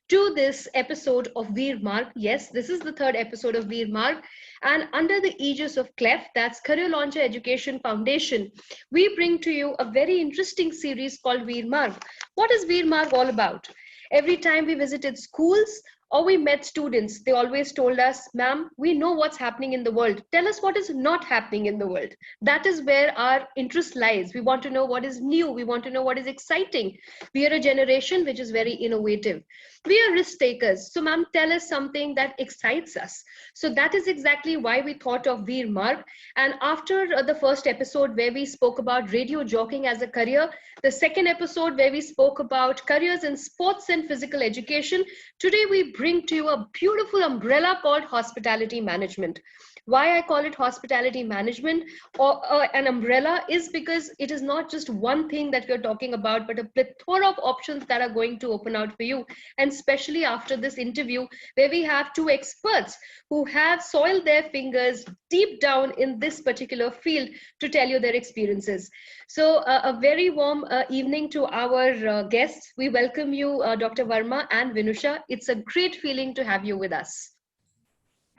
to this episode of Veer Marg. Yes, this is the third episode of Veer Marg, and under the aegis of CLEF, that's Career Launcher Education Foundation, we bring to you a very interesting series called Veer Marg. What is Veer Marg all about? Every time we visited schools or we met students, they always told us, ma'am, we know what's happening in the world. Tell us what is not happening in the world. That is where our interest lies. We want to know what is new. We want to know what is exciting. We are a generation which is very innovative. We are risk takers. So, ma'am, tell us something that excites us. So that is exactly why we thought of Veer Marg. And after the first episode where we spoke about radio jockeying as a career, the second episode where we spoke about careers in sports and physical education, today we bring to you a beautiful umbrella called hospitality management. Why I call it hospitality management or an umbrella is because it is not just one thing that we're talking about, but a plethora of options that are going to open out for you. And especially after this interview, where we have two experts who have soiled their fingers deep down in this particular field to tell you their experiences. So a very warm evening to our guests. We welcome you, Dr. Verma and Vinusha. It's a great feeling to have you with us.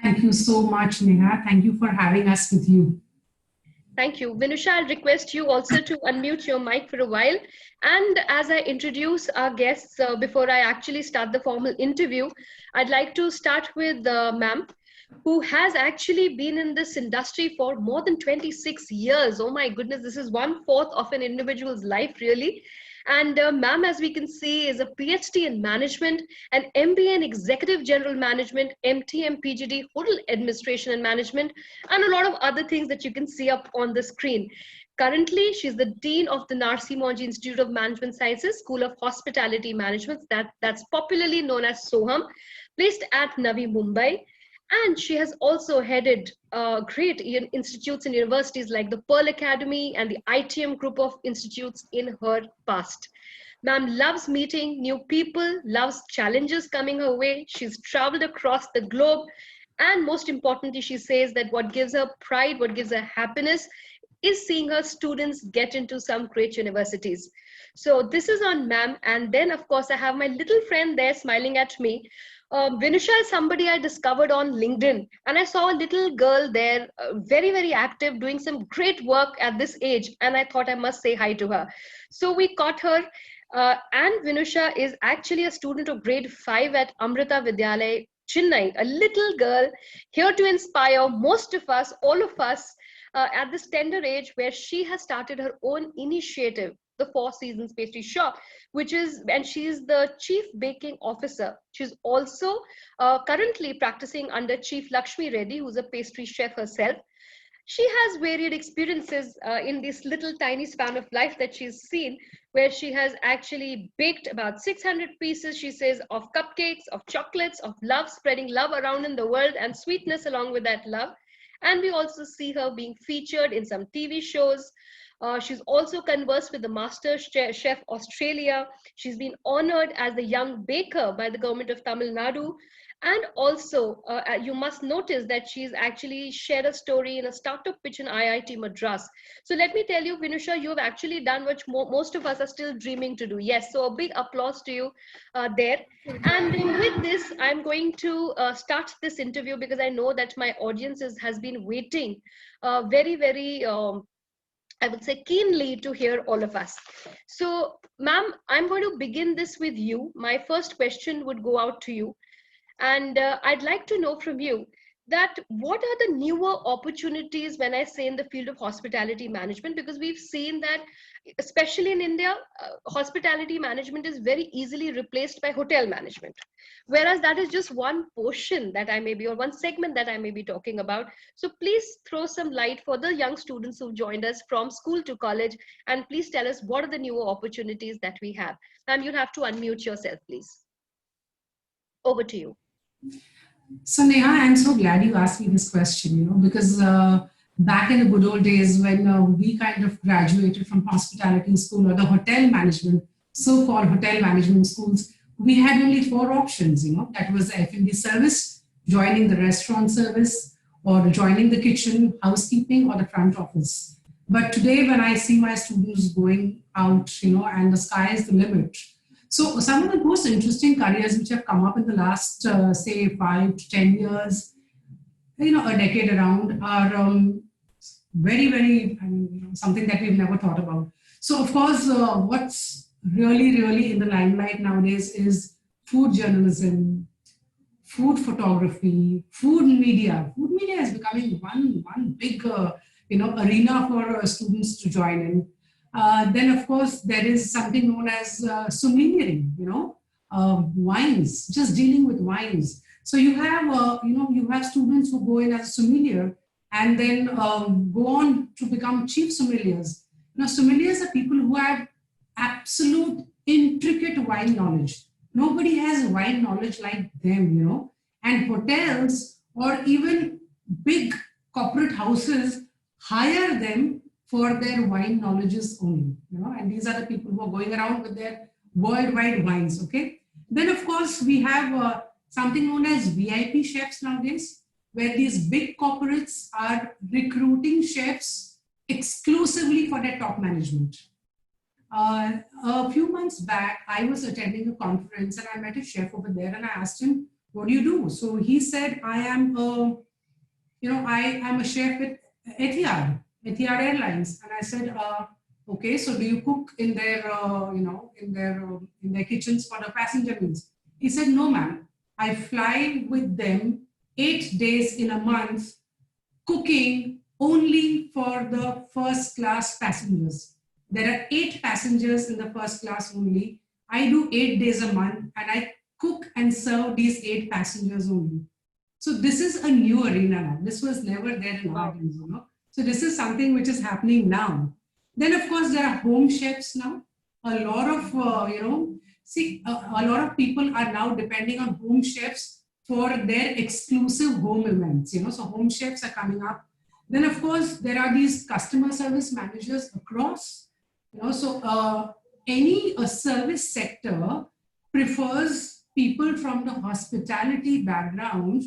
Thank you so much, Neha. Thank you for having us with you. Thank you. Vinusha, I'll request you also to unmute your mic for a while. And as I introduce our guests, before I actually start the formal interview, I'd like to start with ma'am, who has actually been in this industry for more than 26 years. Oh my goodness, this is 1/4 of an individual's life, really. And ma'am, as we can see, is a PhD in management, an MBA in executive general management, MTM PGD, hotel administration and management, and a lot of other things that you can see up on the screen. Currently, she's the Dean of the Narsi Monji Institute of Management Sciences, School of Hospitality Management, that's popularly known as SOHAM, placed at Navi Mumbai. And she has also headed great institutes and universities like the Pearl Academy and the ITM group of institutes in her past. Ma'am loves meeting new people, loves challenges coming her way. She's traveled across the globe. And most importantly, she says that what gives her pride, what gives her happiness is seeing her students get into some great universities. So this is on ma'am. And then, of course, I have my little friend there smiling at me. Vinusha is somebody I discovered on LinkedIn, and I saw a little girl there, very, very active, doing some great work at this age, and I thought I must say hi to her. So we caught her, and Vinusha is actually a student of grade 5 at Amrita Vidyalaya, Chennai, a little girl here to inspire most of us, all of us, at this tender age where she has started her own initiative, the Four Seasons Pastry Shop, which is, and she is the Chief Baking Officer. She's also currently practicing under Chief Lakshmi Reddy, who's a pastry chef herself. She has varied experiences in this little tiny span of life that she's seen, where she has actually baked about 600 pieces, she says, of cupcakes, of chocolates, of love, spreading love around in the world and sweetness along with that love. And we also see her being featured in some TV shows. She's also conversed with the Master Chef Australia. She's been honored as the young baker by the government of Tamil Nadu. And also, you must notice that she's actually shared a story in a startup pitch in IIT Madras. So let me tell you, Vinusha, you've actually done what most of us are still dreaming to do. Yes, so a big applause to you there. And with this, I'm going to start this interview because I know that my audience has been waiting very, very I would say keenly to hear all of us. So, ma'am, I'm going to begin this with you. My first question would go out to you. And I'd like to know from you that what are the newer opportunities when I say in the field of hospitality management? Because we've seen that, especially in India, hospitality management is very easily replaced by hotel management. Whereas that is just one portion that I may be, or one segment that I may be talking about. So please throw some light for the young students who've joined us from school to college. And please tell us what are the newer opportunities that we have. Ma'am, you'll have to unmute yourself, please. Over to you. So Neha, I'm so glad you asked me this question, because back in the good old days when we kind of graduated from hospitality school or the hotel management, so-called hotel management schools, we had only 4 options, that was the F&B service, joining the restaurant service, or joining the kitchen, housekeeping, or the front office. But today when I see my students going out, and the sky is the limit, So some of the most interesting careers which have come up in the last, say, 5 to 10 years, a decade around, are very, very, I mean, something that we've never thought about. So, of course, what's really, really in the limelight nowadays is food journalism, food photography, food media. Food media is becoming one big, arena for students to join in. Then, of course, there is something known as sommeliering. Wines, just dealing with wines. So you have students who go in as a sommelier and then go on to become chief sommeliers. Sommeliers are people who have absolute intricate wine knowledge. Nobody has wine knowledge like them. And hotels or even big corporate houses hire them for their wine knowledges only. And these are the people who are going around with their worldwide wines, okay? Then, of course, we have something known as VIP chefs nowadays, where these big corporates are recruiting chefs exclusively for their top management. A few months back, I was attending a conference and I met a chef over there and I asked him, what do you do? So he said, I am a chef at Etihad Airlines. And I said, okay, so do you cook in their, in their kitchens for the passenger meals? He said, no, ma'am. I fly with them 8 days in a month, cooking only for the first class passengers. There are 8 passengers in the first class only. I do 8 days a month and I cook and serve these 8 passengers only. So this is a new arena now. This was never there in our days, So this is something which is happening now. Then, of course, there are home chefs now. A lot of, a lot of people are now depending on home chefs for their exclusive home events, So home chefs are coming up. Then, of course, there are these customer service managers across, so any service sector prefers people from the hospitality background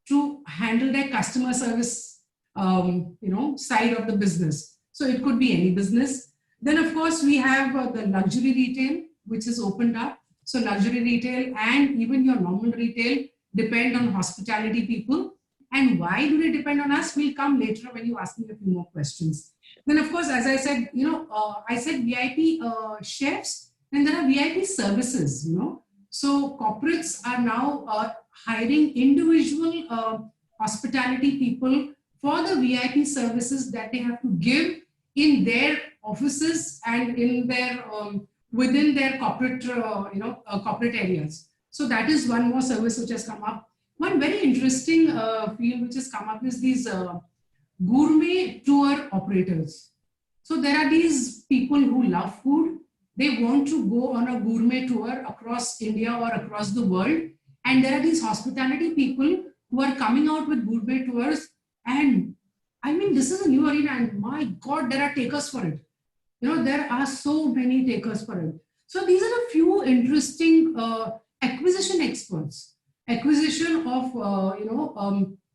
to handle their customer service, side of the business. So it could be any business. Then, of course, we have the luxury retail, which is opened up. So luxury retail and even your normal retail depend on hospitality people. And why do they depend on us? We'll come later when you ask me a few more questions. Then, of course, as I said, I said VIP chefs, and there are VIP services, So corporates are now hiring individual hospitality people for the VIP services that they have to give in their offices and in their within their corporate, corporate areas. So that is one more service which has come up. One very interesting field which has come up is these gourmet tour operators. So there are these people who love food. They want to go on a gourmet tour across India or across the world. And there are these hospitality people who are coming out with gourmet tours. And I mean, this is a new arena and my God, there are takers for it. There are so many takers for it. So these are a few interesting acquisition experts, acquisition of,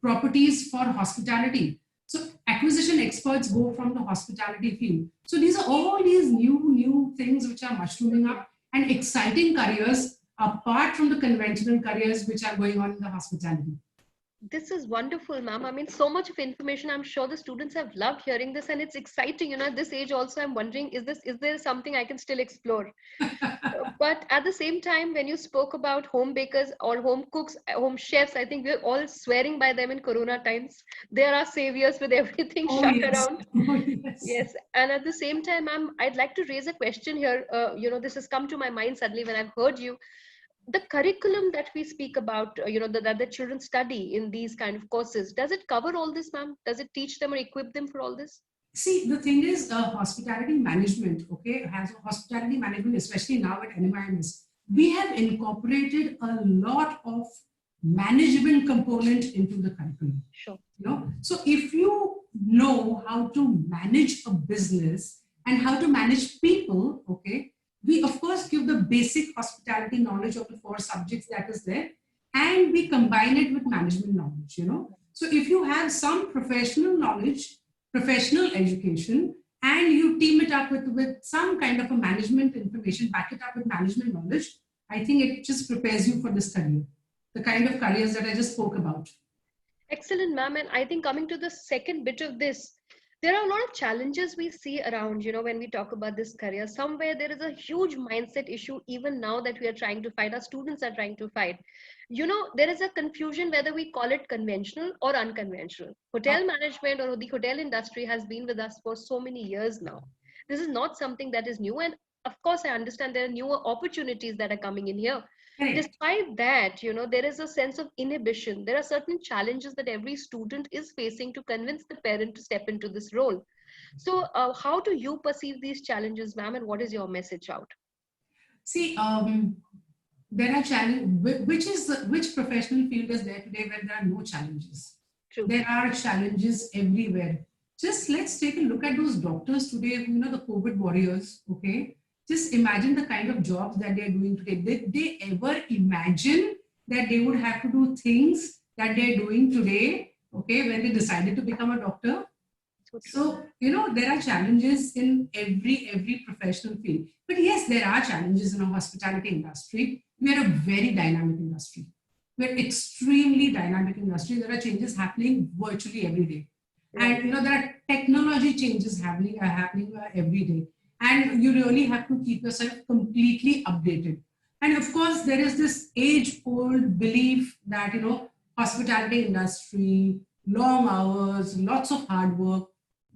properties for hospitality. So acquisition experts go from the hospitality field. So these are all these new things which are mushrooming up and exciting careers apart from the conventional careers which are going on in the hospitality. This is wonderful, ma'am. I mean, so much of information. I'm sure the students have loved hearing this, and it's exciting. At this age also, I'm wondering, is there something I can still explore? But at the same time, when you spoke about home bakers or home cooks, home chefs, I think we're all swearing by them in Corona times. They are our saviors with everything shut around. Yes. And at the same time, ma'am, I'd like to raise a question here. This has come to my mind suddenly when I've heard you. The curriculum that we speak about, that the children study in these kind of courses, does it cover all this, ma'am? Does it teach them or equip them for all this? See, the thing is, hospitality management, has hospitality management, especially now at NMIMS, we have incorporated a lot of management component into the curriculum. Sure. So if you know how to manage a business and how to manage people, we of course give the basic hospitality knowledge of the 4 subjects that is there, and we combine it with management knowledge, So if you have some professional knowledge, professional education, and you team it up with some kind of a management information, back it up with management knowledge, I think it just prepares you for this career, the kind of careers that I just spoke about. Excellent, ma'am. And I think coming to the second bit of this, there are a lot of challenges we see around, when we talk about this career. Somewhere there is a huge mindset issue, even now that we are trying to fight, our students are trying to fight. There is a confusion whether we call it conventional or unconventional. Uh, Hotel management or the hotel industry has been with us for so many years now. This is not something that is new. And of course, I understand there are newer opportunities that are coming in here. Correct. Despite that, there is a sense of inhibition. There are certain challenges that every student is facing to convince the parent to step into this role. So how do you perceive these challenges, ma'am, and what is your message out? See, there are challenges. Which professional field is there today where there are no challenges? True. There are challenges everywhere. Just let's take a look at those doctors today, the COVID warriors, okay? Just imagine the kind of jobs that they're doing today. Did they ever imagine that they would have to do things that they're doing today, okay, when they decided to become a doctor? So, there are challenges in every professional field. But yes, there are challenges in our hospitality industry. We are a very dynamic industry. We're extremely dynamic industry. There are changes happening virtually every day. Right. And there are technology changes happening every day. And you really have to keep yourself completely updated. And of course, there is this age-old belief that, hospitality industry, long hours, lots of hard work.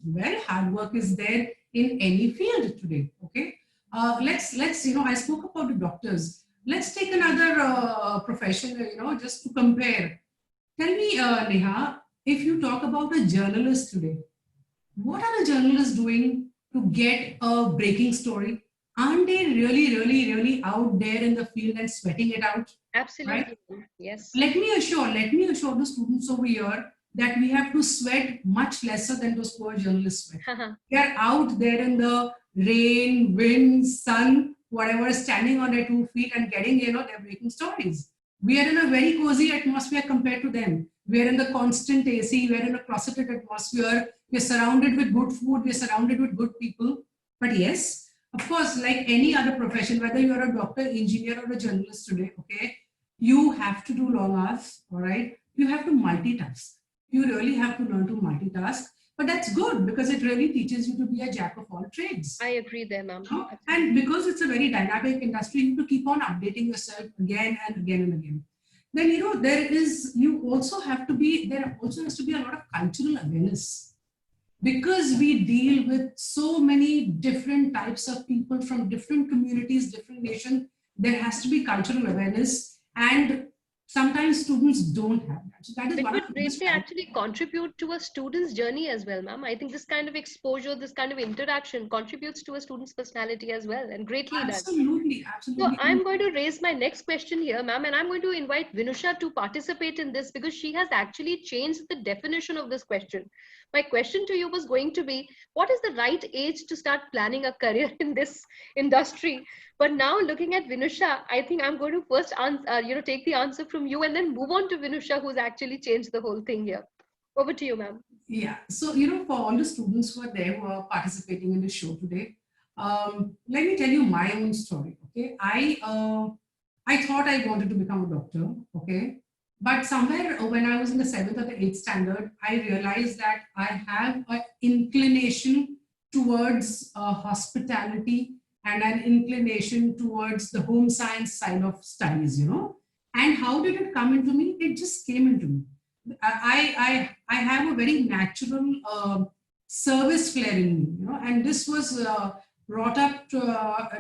Well, hard work is there in any field today. Okay, let's I spoke about the doctors. Let's take another profession. Just to compare. Tell me, Neha, if you talk about a journalist today, what are the journalists doing to get a breaking story? Aren't they really out there in the field and sweating it out? Absolutely. Right? Yes. Let me assure the students over here that we have to sweat much lesser than those poor journalists sweat. They are out there in the rain, wind, sun, whatever, standing on their 2 feet and getting, their breaking stories. We are in a very cozy atmosphere compared to them. We are in the constant AC, we are in a closeted atmosphere, we're surrounded with good food, we're surrounded with good people. But yes, of course, like any other profession, whether you're a doctor, engineer, or a journalist today, okay, you have to do long hours, all right? You have to multitask. You really have to learn to multitask. But that's good because it really teaches you to be a jack of all trades. I agree there, ma'am. And because it's a very dynamic industry, you have to keep on updating yourself again and again and again. Then, there also has to be a lot of cultural awareness. Because we deal with so many different types of people from different communities, different nations, there has to be cultural awareness. And sometimes students don't have that. So that is it one would of the greatly actually contribute to a student's journey as well, ma'am. I think this kind of exposure, this kind of interaction contributes to a student's personality as well, and greatly does. Absolutely. So I'm going to raise my next question here, ma'am, and I'm going to invite Vinusha to participate in this because she has actually changed the definition of this question. My question to you was going to be, what is the right age to start planning a career in this industry? But now looking at Vinusha, I think I'm going to first take the answer from you and then move on to Vinusha, who's actually changed the whole thing here. Over to you, ma'am. Yeah. So, for all the students who are there who are participating in the show today, let me tell you my own story. Okay. I thought I wanted to become a doctor. Okay. But somewhere when I was in the 7th or the 8th standard, I realized that I have an inclination towards hospitality and an inclination towards the home science side of studies, And how did it come into me? It just came into me. I have a very natural service flair in me, and this was brought up.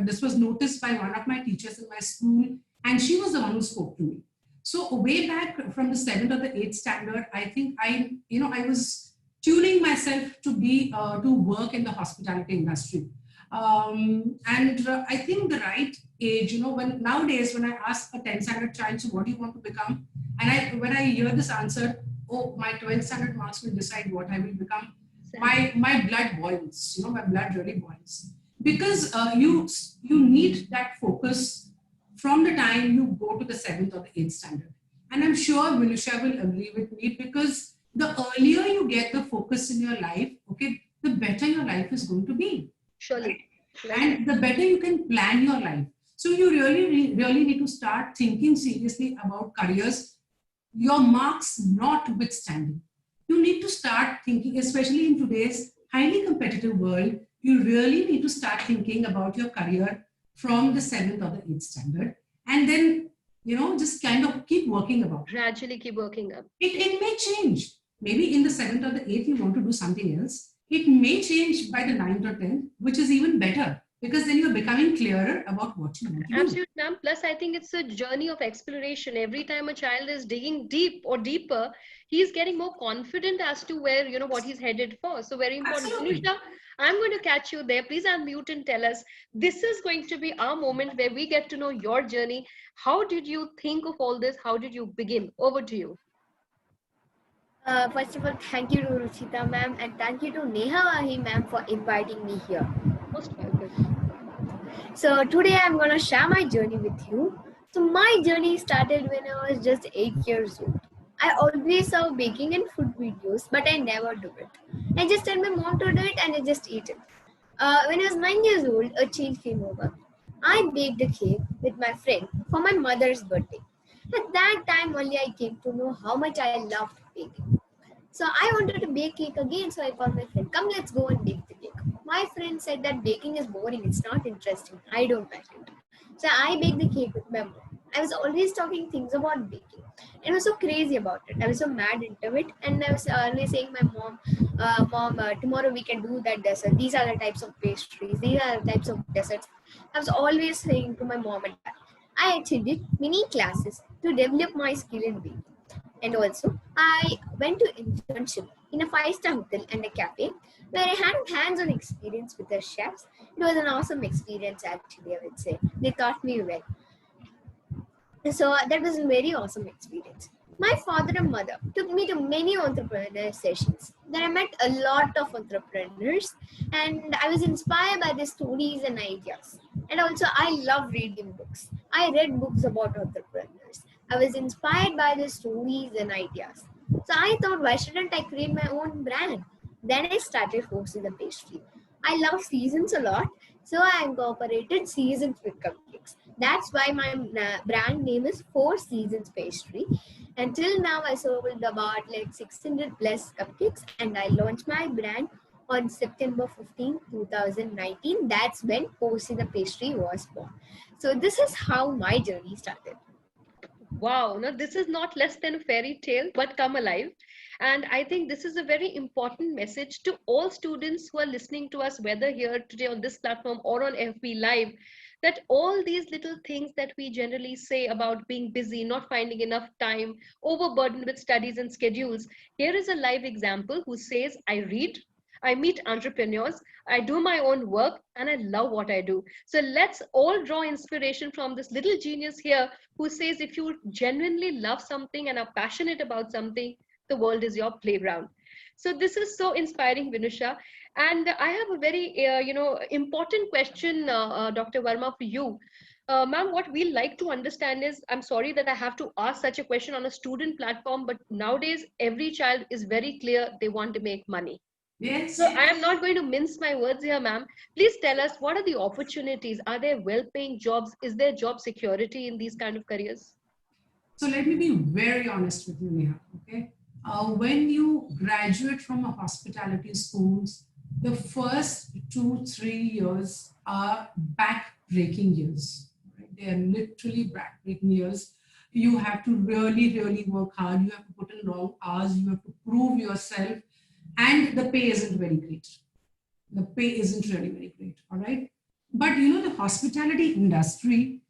This was noticed by one of my teachers in my school, and she was the one who spoke to me. So way back from the 7th or the 8th standard, I think I was tuning myself to be to work in the hospitality industry. I think the right age, when nowadays when I ask a 10th standard child, so what do you want to become? And when I hear this answer, oh, my 12th standard marks will decide what I will become. My blood boils, my blood really boils. Because you need that focus from the time you go to the 7th or the 8th standard. And I'm sure Vinusha will agree with me because the earlier you get the focus in your life, okay, the better your life is going to be. Surely. Right? And the better you can plan your life. So you really need to start thinking seriously about careers, your marks notwithstanding. You need to start thinking, especially in today's highly competitive world, you really need to start thinking about your career from the 7th or the 8th standard. And then, just kind of keep working about it. Gradually keep working up. It may change. Maybe in the 7th or the 8th, you want to do something else. It may change by the 9th or 10th, which is even better, because then you're becoming clearer about what you want to do. Absolutely, ma'am. Plus, I think it's a journey of exploration. Every time a child is digging deep or deeper, he's getting more confident as to where, what he's headed for. So very important. Absolutely. Anusha, I'm going to catch you there. Please unmute and tell us. This is going to be our moment where we get to know your journey. How did you think of all this? How did you begin? Over to you. First of all, thank you to Ruchita ma'am and thank you to Neha Wahi ma'am for inviting me here. Most welcome. So today I'm going to share my journey with you. So my journey started when I was just 8 years old. I always saw baking and food videos, but I never do it. I just tell my mom to do it and I just eat it. When I was 9 years old, a change came over. I baked a cake with my friend for my mother's birthday. At that time only I came to know how much I loved baking. So I wanted to bake cake again, so I called my friend, come let's go and bake the cake. My friend said that baking is boring, it's not interesting, I don't like it. So I baked the cake with my mom. I was always talking things about baking. I was so crazy about it. I was so mad into it, and I was always saying my mom, tomorrow we can do that dessert. These are the types of pastries. These are the types of desserts. I was always saying to my mom and dad. I attended many classes to develop my skill in baking. And also, I went to internship in a 5-star hotel and a cafe where I had hands-on experience with the chefs. It was an awesome experience, actually, I would say. They taught me well. So that was a very awesome experience. My father and mother took me to many entrepreneur sessions. There I met a lot of entrepreneurs and I was inspired by their stories and ideas. And also I love reading books. I read books about entrepreneurs. I was inspired by their stories and ideas. So I thought, why shouldn't I create my own brand? Then I started Four Seasons Pastry. I love seasons a lot, so I incorporated seasons with cupcakes. That's why my brand name is Four Seasons Pastry. Until now, I sold about like 600 plus cupcakes, and I launched my brand on September 15, 2019. That's when Four Seasons Pastry was born. So this is how my journey started. Wow, no, this is not less than a fairy tale, but come alive. And I think this is a very important message to all students who are listening to us, whether here today on this platform or on FB Live, that all these little things that we generally say about being busy, not finding enough time, overburdened with studies and schedules, here is a live example who says, I read, I meet entrepreneurs, I do my own work, and I love what I do. So let's all draw inspiration from this little genius here who says if you genuinely love something and are passionate about something, the world is your playground. So this is so inspiring, Vinusha. And I have a very, important question, Dr. Verma, for you. Ma'am, what we like to understand is, I'm sorry that I have to ask such a question on a student platform, but nowadays every child is very clear they want to make money. Yes. So I am not going to mince my words here, ma'am. Please tell us, what are the opportunities? Are there well-paying jobs? Is there job security in these kind of careers? So let me be very honest with you, Neha. Okay, when you graduate from a hospitality schools, the first 2-3 years are back-breaking years. Right? They are literally back-breaking years. You have to really work hard. You have to put in long hours. You have to prove yourself. And the pay isn't very great. The pay isn't really very great, all right? But the hospitality industry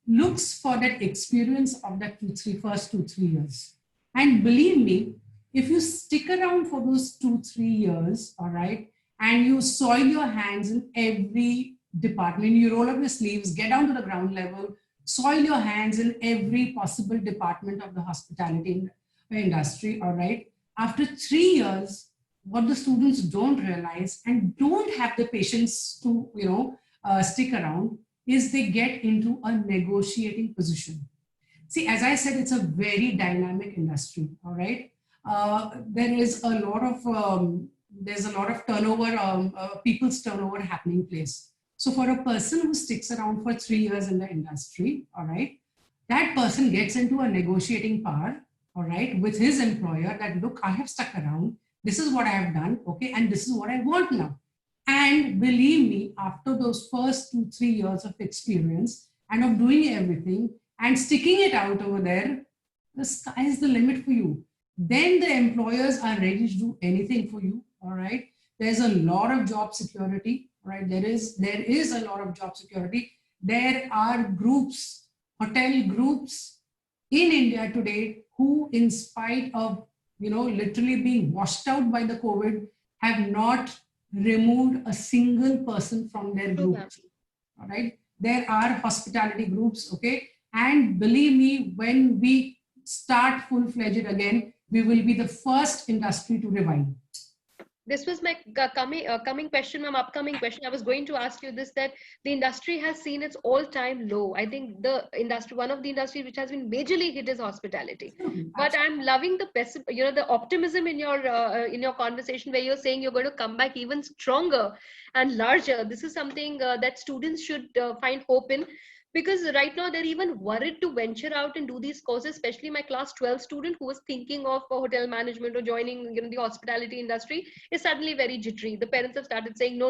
looks for that experience of that first 2-3 years. And believe me, if you stick around for those 2-3 years, all right, and you soil your hands in every department, you roll up your sleeves, get down to the ground level, soil your hands in every possible department of the hospitality industry, all right? After 3 years, what the students don't realize and don't have the patience to stick around is they get into a negotiating position. See, as I said, it's a very dynamic industry, all right? There is a lot of there's a lot of turnover, people's turnover happening place. So for a person who sticks around for 3 years in the industry, all right, that person gets into a negotiating power, all right, with his employer that, look, I have stuck around. This is what I have done, okay, and this is what I want now. And believe me, after those first 2, 3 years of experience and of doing everything and sticking it out over there, the sky is the limit for you. Then the employers are ready to do anything for you. All right. There's a lot of job security. Right. There is a lot of job security. There are groups, hotel groups in India today who, in spite of, literally being washed out by the COVID, have not removed a single person from their group. All right. There are hospitality groups. Okay. And believe me, when we start full-fledged again, we will be the first industry to revive. This was my coming question, ma'am, upcoming question. I was going to ask you this, that the industry has seen its all-time low. I think the industry, one of the industries which has been majorly hit is hospitality. But I'm loving the optimism in your conversation where you're saying you're going to come back even stronger and larger. This is something that students should find hope in. Because right now they're even worried to venture out and do these courses, especially my class 12 student who was thinking of hotel management or joining the hospitality industry is suddenly very jittery. The parents have started saying, no,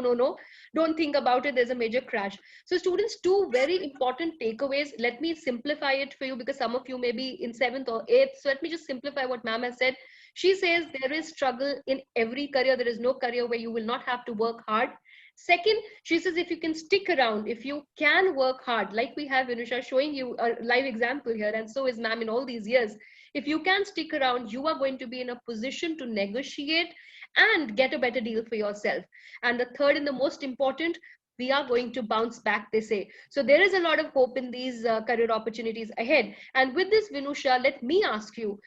don't think about it. There's a major crash. So students, two very important takeaways. Let me simplify it for you because some of you may be in 7th or 8th. So let me just simplify what ma'am has said. She says there is struggle in every career. There is no career where you will not have to work hard. Second, she says if you can stick around, if you can work hard, like we have Vinusha showing you a live example here, and so is ma'am in all these years, if you can stick around, you are going to be in a position to negotiate and get a better deal for yourself. And the third and the most important, we are going to bounce back, they say. So there is a lot of hope in these career opportunities ahead. And with this, Vinusha, let me ask you,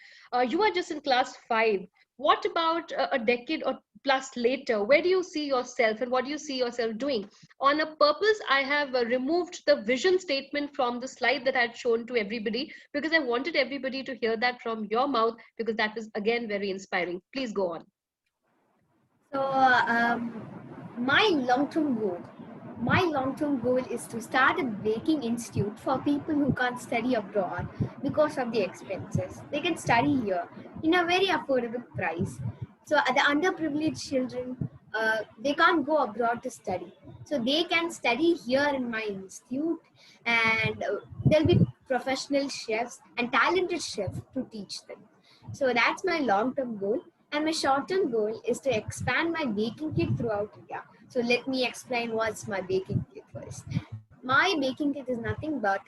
you are just in class 5. What about a decade or plus later? Where do you see yourself and what do you see yourself doing? On a purpose, I have removed the vision statement from the slide that I had shown to everybody because I wanted everybody to hear that from your mouth because that was again very inspiring. Please go on. So my long-term goal is to start a baking institute for people who can't study abroad because of the expenses. They can study here in a very affordable price. So the underprivileged children, they can't go abroad to study. So they can study here in my institute, and there'll be professional chefs and talented chefs to teach them. So that's my long-term goal. And my short-term goal is to expand my baking kit throughout India. So let me explain what's my baking kit first. My baking kit is nothing but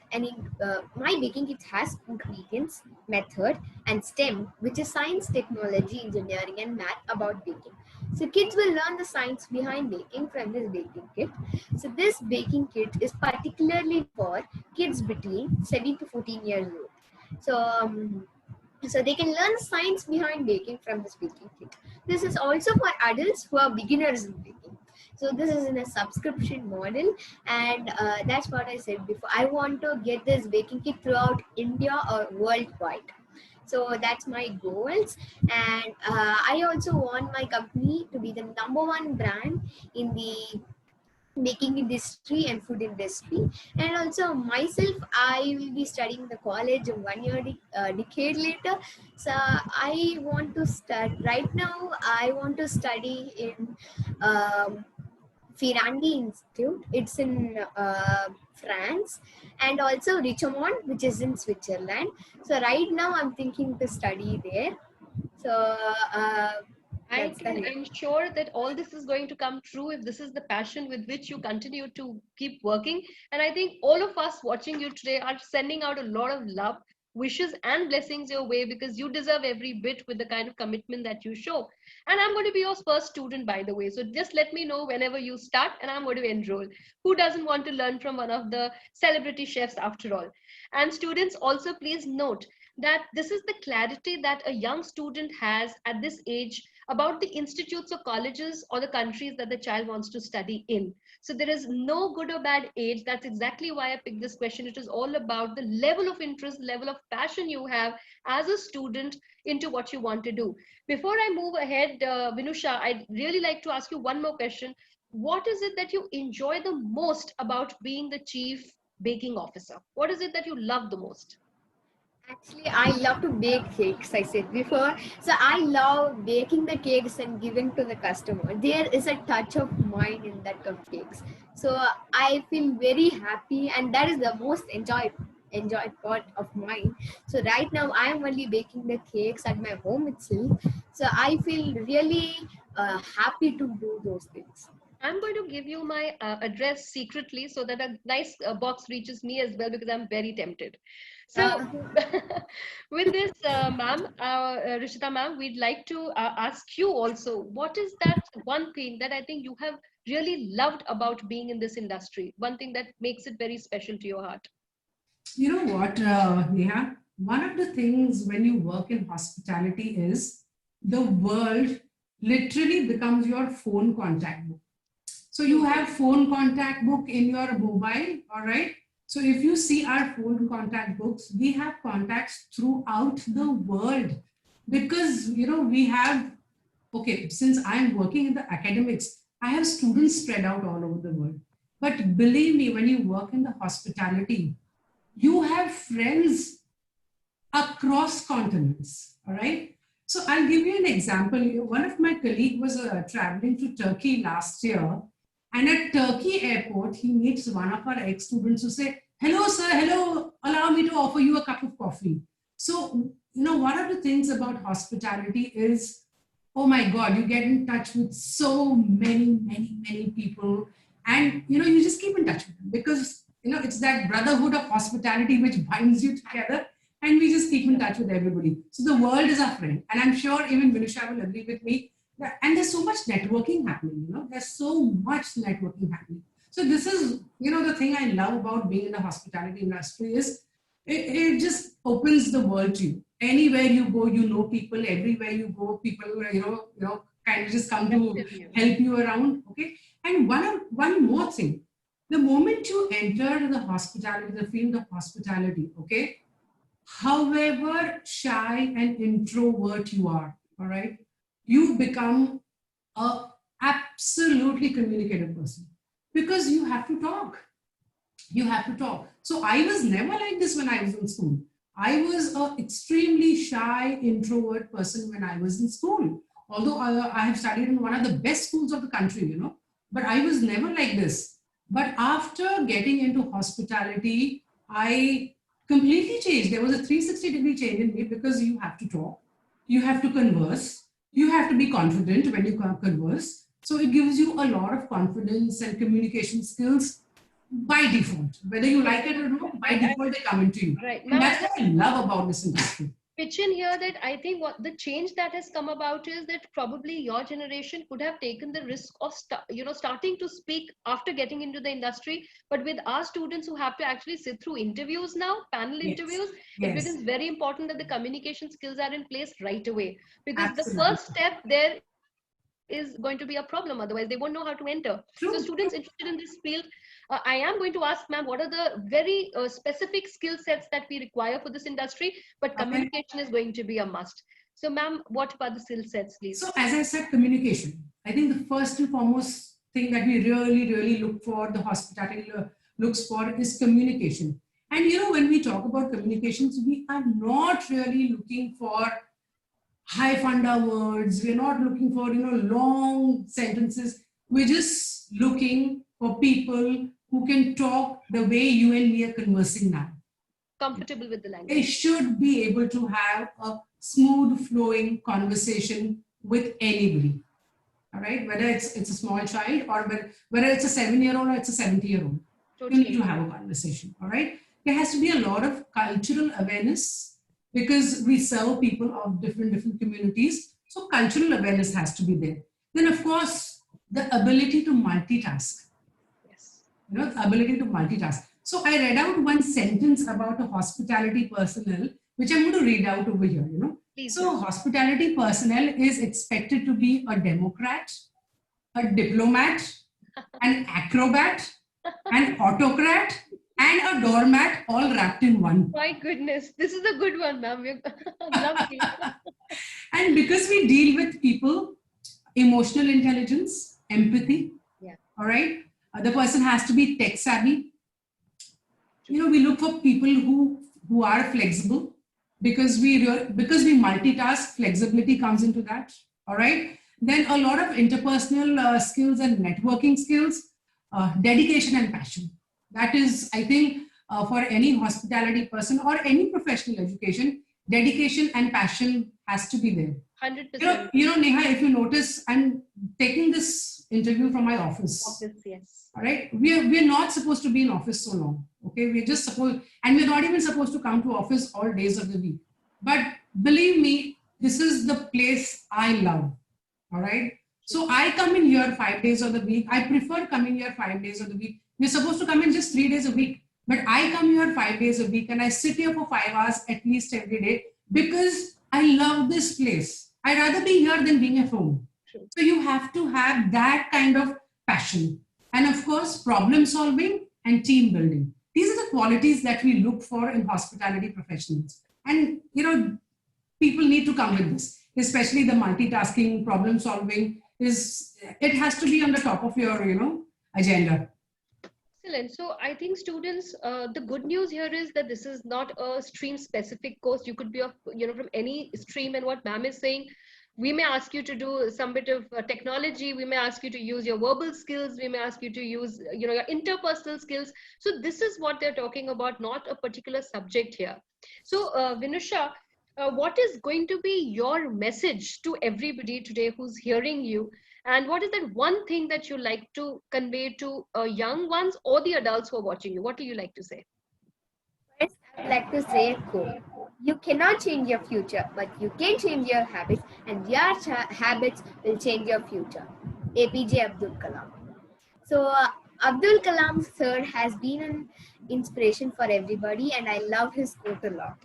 my baking kit has ingredients, method, and STEM, which is science, technology, engineering, and math about baking. So kids will learn the science behind baking from this baking kit. So this baking kit is particularly for kids between 7 to 14 years old. So they can learn the science behind baking from this baking kit. This is also for adults who are beginners in baking. So this is in a subscription model, and that's what I said before. I want to get this baking kit throughout India or worldwide. So that's my goals, and I also want my company to be the #1 brand in the baking industry and food industry. And also myself, I will be studying the college of 1 year decade later. So I want to start right now. I want to study in Ferrandi Institute. It's in France, and also Richemont, which is in Switzerland. So right now I'm thinking to study there. So I can ensure that all this is going to come true if this is the passion with which you continue to keep working. And I think all of us watching you today are sending out a lot of love, wishes, and blessings your way because you deserve every bit with the kind of commitment that you show. And I'm going to be your first student, by the way. So just let me know whenever you start and I'm going to enroll. Who doesn't want to learn from one of the celebrity chefs after all? And students, also please note that this is the clarity that a young student has at this age about the institutes or colleges or the countries that the child wants to study in. So there is no good or bad age. That's exactly why I picked this question. It is all about the level of interest, level of passion you have as a student into what you want to do. Before I move ahead, Vinusha, I'd really like to ask you one more question. What is it that you enjoy the most about being the chief baking officer? What is it that you love the most? Actually, I love to bake cakes, I said before. So I love baking the cakes and giving to the customer. There is a touch of mine in that cupcakes. So I feel very happy, and that is the most enjoyed part of mine. So right now I am only baking the cakes at my home itself. So I feel really happy to do those things. I'm going to give you my address secretly so that a nice box reaches me as well because I'm very tempted. So, Uh, with this, ma'am, Rishita ma'am, we'd like to ask you also, what is that one thing that I think you have really loved about being in this industry? One thing that makes it very special to your heart? You know what, Neha? One of the things when you work in hospitality is the world literally becomes your phone contact book. So you have phone contact book in your mobile, all right? So if you see our phone contact books, we have contacts throughout the world because, we have, okay, since I'm working in the academics, I have students spread out all over the world. But believe me, when you work in the hospitality, you have friends across continents, all right? So I'll give you an example. One of my colleagues was traveling to Turkey last year, and at Turkey airport, he meets one of our ex-students who say, hello, sir, hello, allow me to offer you a cup of coffee. So, one of the things about hospitality is, oh my God, you get in touch with so many, many, many people. And, you just keep in touch with them because, it's that brotherhood of hospitality which binds you together. And we just keep in touch with everybody. So the world is our friend. And I'm sure even Vinusha will agree with me. And there's so much networking happening, there's so much networking happening. So this is, the thing I love about being in the hospitality industry is it just opens the world to you. Anywhere you go, you know people. Everywhere you go, people, kind of just come to help you around. Okay. And one more thing, the moment you enter the hospitality, the field of hospitality, okay, however shy and introvert you are, all right, you become a absolutely communicative person because you have to talk. You have to talk. So I was never like this when I was in school. I was an extremely shy introvert person when I was in school. Although I have studied in one of the best schools of the country, but I was never like this. But after getting into hospitality, I completely changed. There was a 360-degree change in me because you have to talk, you have to converse, you have to be confident when you converse. So it gives you a lot of confidence and communication skills by default. Whether you like it or not, by default they come into you. Right. And that's what I love about this industry. Pitch in here that I think what the change that has come about is that probably your generation could have taken the risk of starting to speak after getting into the industry, but with our students who have to actually sit through interviews now, panel interviews, it becomes very important that the communication skills are in place right away, because Absolutely. the first step there is going to be a problem, otherwise they won't know how to enter. True. So students interested in this field, I am going to ask ma'am, what are the very specific skill sets that we require for this industry, but communication is going to be a must. So ma'am, what about the skill sets, please? So as I said, communication. I think the first and foremost thing that we really, really look for, the hospitality looks for, is communication. And when we talk about communications, we are not really looking for high funda words. We're not looking for, long sentences. We're just looking for people who can talk the way you and me are conversing now. Comfortable with the language. They should be able to have a smooth flowing conversation with anybody. All right, whether it's a small child or whether it's a 7-year-old or it's a 70-year-old, totally. You need to have a conversation. All right, there has to be a lot of cultural awareness because we serve people of different communities. So cultural awareness has to be there. Then of course, the ability to multitask. Yes. The ability to multitask. So I read out one sentence about a hospitality personnel which I'm going to read out over here, you know. Please, So hospitality personnel is expected to be a democrat, a diplomat, an acrobat, an autocrat, and a doormat all wrapped in one. my goodness, this is a good one, ma'am. Lovely. And because we deal with people, emotional intelligence, empathy, Yeah. all right, the person has to be tech savvy. You know, we look for people who are flexible because because we multitask. Flexibility comes into that. All right. Then a lot of interpersonal skills and networking skills, dedication and passion. That is, I think, for any hospitality person or any professional education, dedication and passion has to be there. 100%. Neha, if you notice, I'm taking this interview from my office. Office, yes. All right. We're not supposed to be in office so long. Okay. We're just supposed, and we're not even supposed to come to office all days of the week. But believe me, this is the place I love. All right. So I come in here 5 days of the week. I prefer coming here 5 days of the week. We're supposed to come in just 3 days a week. But I come here 5 days a week and I sit here for 5 hours at least every day because I love this place. I'd rather be here than being at home. True. So you have to have that kind of passion. And of course, problem solving and team building. These are the qualities that we look for in hospitality professionals. And, people need to come with this, especially the multitasking, problem solving it has to be on the top of your, agenda. Excellent. So I think students, the good news here is that this is not a stream specific course. You could be from any stream, and what ma'am is saying, we may ask you to do some bit of technology. We may ask you to use your verbal skills. We may ask you to use, your interpersonal skills. So this is what they're talking about, not a particular subject here. So Vinusha, what is going to be your message to everybody today who's hearing you? And what is that one thing that you like to convey to young ones or the adults who are watching you? What do you like to say? First, I would like to say a quote. You cannot change your future, but you can change your habits, and your habits will change your future. APJ Abdul Kalam. So, Abdul Kalam sir has been an inspiration for everybody, and I love his quote a lot.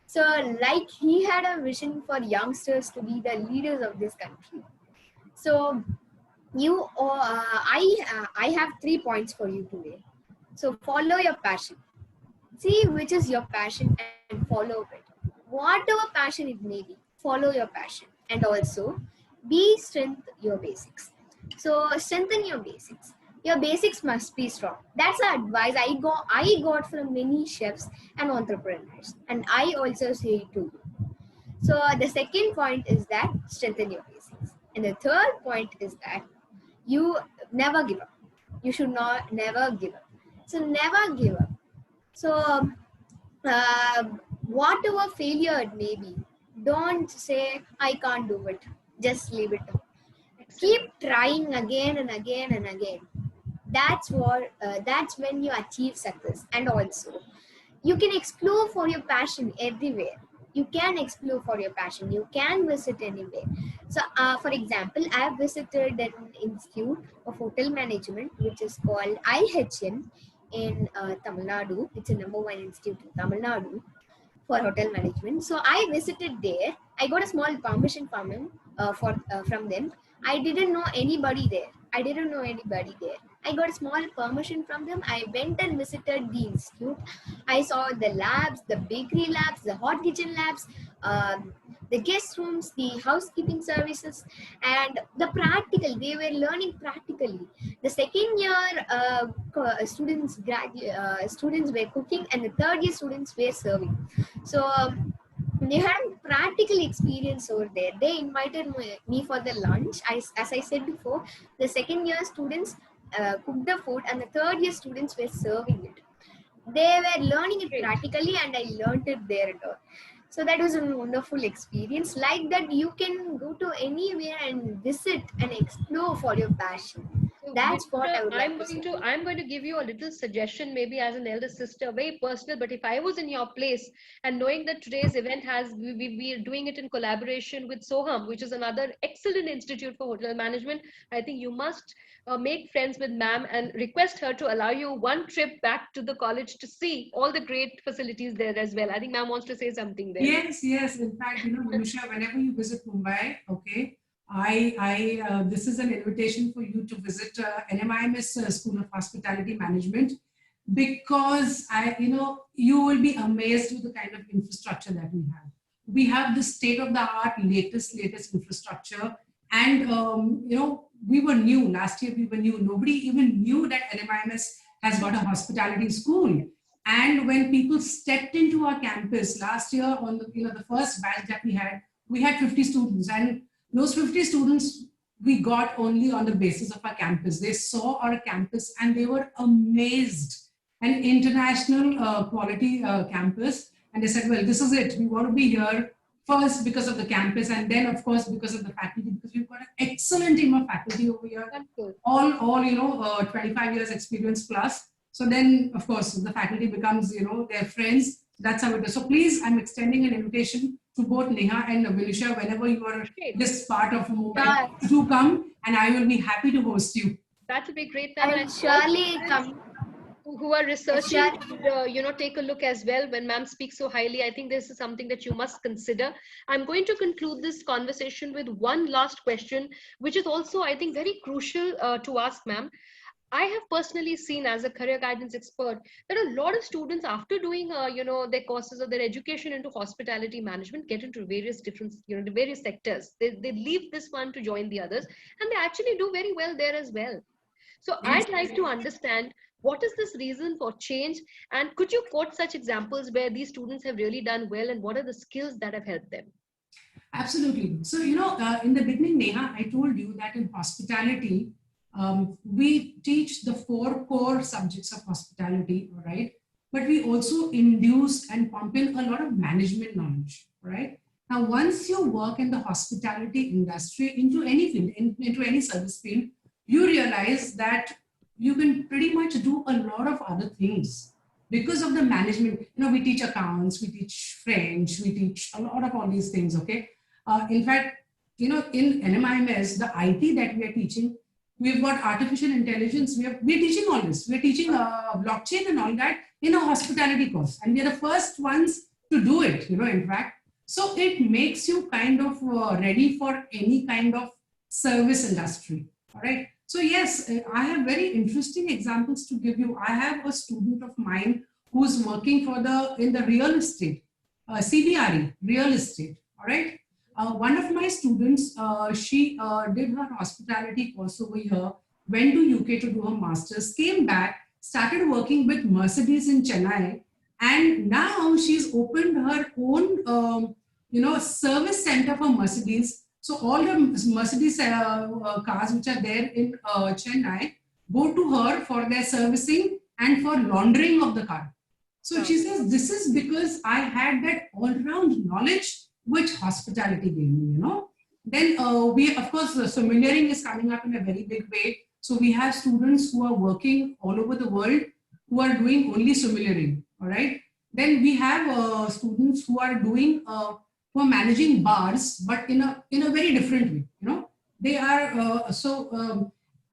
So, like he had a vision for youngsters to be the leaders of this country. So, I have 3 points for you today. So, follow your passion. See which is your passion and follow it. Whatever passion it may be, follow your passion. And also, strengthen your basics. So, strengthen your basics. Your basics must be strong. That's the advice I got from many chefs and entrepreneurs. And I also say it to you. So, the second point is that strengthen your basics. And the third point is that you never give up. You should never give up. So, never give up. So, whatever failure it may be, don't say, I can't do it. Just leave it. Keep trying again and again and again. That's when you achieve success. And also, you can explore for your passion everywhere. You can explore for your passion. You can visit anywhere. So, for example, I have visited an institute of hotel management, which is called IHM in Tamil Nadu. It's a #1 institute in Tamil Nadu for hotel management. So I visited there. I got a small permission from them. I didn't know anybody there. I got a small permission from them. I went and visited the institute. I saw the labs, the bakery labs, the hot kitchen labs, the guest rooms, the housekeeping services, and the practical. They were learning practically. The second year students were cooking, and the third year students were serving. So they had a practical experience over there. They invited me for the lunch. As I said before, the second year students cooked the food, and the third year students were serving it. They were learning it practically, and I learned it there and all. So that was a wonderful experience. Like that, you can go to anywhere and visit and explore for your passion. So, That's what Vinita, I would like to say. I'm going to give you a little suggestion, maybe as an elder sister, very personal. But if I was in your place, and knowing that today's event we are doing it in collaboration with Soham, which is another excellent institute for hotel management, I think you must make friends with ma'am and request her to allow you one trip back to the college to see all the great facilities there as well. I think ma'am wants to say something there. Yes, yes. In fact, Manusha, whenever you visit Mumbai, okay, this is an invitation for you to visit NMIMS School of Hospitality Management, because you will be amazed with the kind of infrastructure that we have. We have the state of the art, latest infrastructure, and we were new last year. We were new. Nobody even knew that NMIMS has got a hospitality school. And when people stepped into our campus last year on the first batch that we had 50 students, and those 50 students we got only on the basis of our campus. They saw our campus and they were amazed. An international quality campus, and they said, well, this is it. We want to be here first because of the campus, and then of course because of the faculty, because we've got an excellent team of faculty over here. All 25 years experience plus. So then, of course, the faculty becomes, their friends. That's how it is. So please, I'm extending an invitation to both Neha and Vinisha whenever you are this part of Mumbai to come, and I will be happy to host you. That would be great. I will surely come. Who are researching, take a look as well when ma'am speaks so highly. I think this is something that you must consider. I'm going to conclude this conversation with one last question, which is also, I think, very crucial to ask ma'am. I have personally seen, as a career guidance expert, that a lot of students, after doing their courses or their education into hospitality management, get into various different various sectors. They leave this one to join the others, and they actually do very well there as well. So I'd like to understand, what is this reason for change, and could you quote such examples where these students have really done well, and what are the skills that have helped them? Absolutely. So in the beginning, Neha, I told you that in hospitality, we teach the 4 core subjects of hospitality, all right? But we also induce and pump in a lot of management knowledge, all right? Now, once you work in the hospitality industry, into any field, into any service field, you realize that you can pretty much do a lot of other things because of the management. We teach accounts, we teach French, we teach a lot of all these things, okay? In fact, in NMIMS, the IT that we are teaching, we've got artificial intelligence. We're teaching all this. We're teaching blockchain and all that in a hospitality course. And we're the first ones to do it, in fact. So it makes you kind of ready for any kind of service industry, all right? So yes, I have very interesting examples to give you. I have a student of mine who's working in the real estate, CBRE, real estate, all right? One of my students, she did her hospitality course over here, went to UK to do her master's, came back, started working with Mercedes in Chennai, and now she's opened her own, service center for Mercedes. So all the Mercedes cars which are there in Chennai go to her for their servicing and for laundering of the car. So she says, this is because I had that all-round knowledge which hospitality gave me, Then we, of course, the sommeliering is coming up in a very big way. So we have students who are working all over the world who are doing only sommeliering, all right? Then we have students who are doing, who are managing bars, but in a very different way, They are,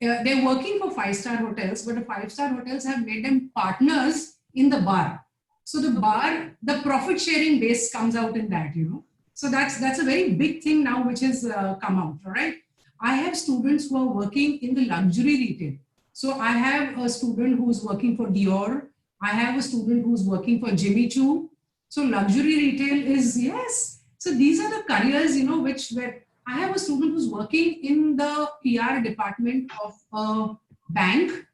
they're working for 5-star hotels, but the 5-star hotels have made them partners in the bar. So the bar, the profit sharing base comes out in that, So that's a very big thing now which has come out, all right? I have students who are working in the luxury retail. So I have a student who's working for Dior. I have a student who's working for Jimmy Choo. So luxury retail is, yes. So these are the careers, where I have a student who's working in the PR department of a bank.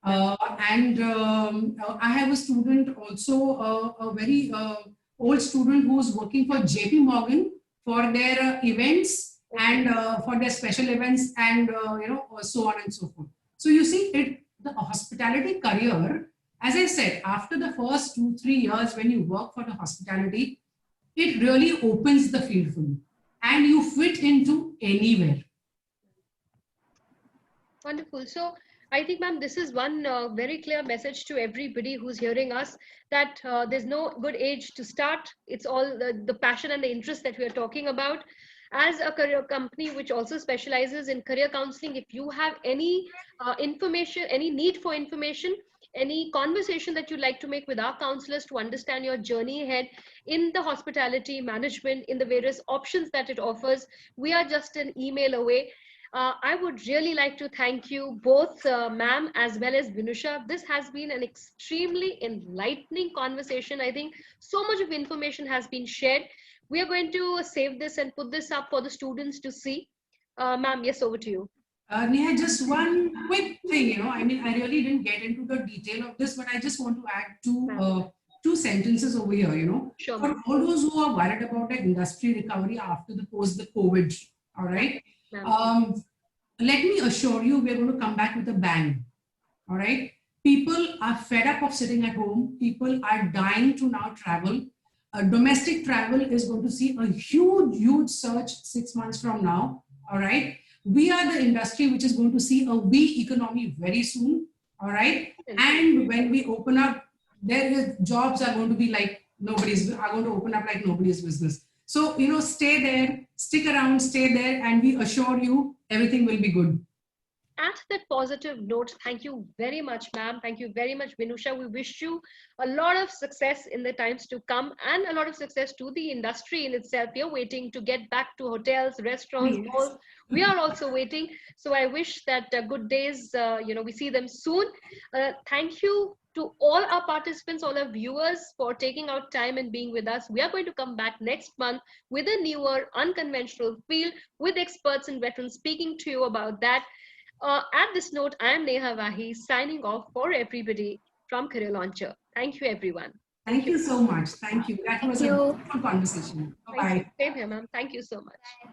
And I have a student also, a very old student who's working for JP Morgan for their events and for their special events and, so on and so forth. So you see, the hospitality career, as I said, after the first 2-3 years when you work for the hospitality, it really opens the field for you and you fit into anywhere. Wonderful. So I think, ma'am, this is one very clear message to everybody who's hearing us, that there's no good age to start. It's all the passion and the interest that we are talking about. As a career company which also specializes in career counseling, if you have any information, any need for information, any conversation that you'd like to make with our counselors to understand your journey ahead in the hospitality management, in the various options that it offers, we are just an email away. I would really like to thank you both, ma'am, as well as Vinusha. This has been an extremely enlightening conversation. I think so much of information has been shared. We are going to save this and put this up for the students to see. Ma'am, yes, over to you. Neha, just one quick thing, I mean, I really didn't get into the detail of this, but I just want to add two sentences over here, Sure, for ma'am. all those who are worried about the industry recovery after the COVID, all right? Ma'am. Let me assure you, we're going to come back with a bang, all right? People are fed up of sitting at home. People are dying to now travel. Domestic travel is going to see a huge, huge surge 6 months from now, all right? We are the industry which is going to see a V economy very soon, all right? And when we open up, jobs are going to be like are going to open up like nobody's business. So, stay there, stick around, stay there, and we assure you everything will be good. At that positive note, thank you very much, ma'am. Thank you very much, Vinusha. We wish you a lot of success in the times to come, and a lot of success to the industry in itself. We are waiting to get back to hotels, restaurants, malls. We are also waiting. So I wish that good days, we see them soon. Thank you to all our participants, all our viewers, for taking out time and being with us. We are going to come back next month with a newer, unconventional field, with experts and veterans speaking to you about that. At this note, I am Neha Vahi signing off for everybody from Career Launcher. Thank you, everyone. Thank you so much. Thank you. That was a beautiful conversation. Bye-bye. Same here, ma'am. Thank you so much.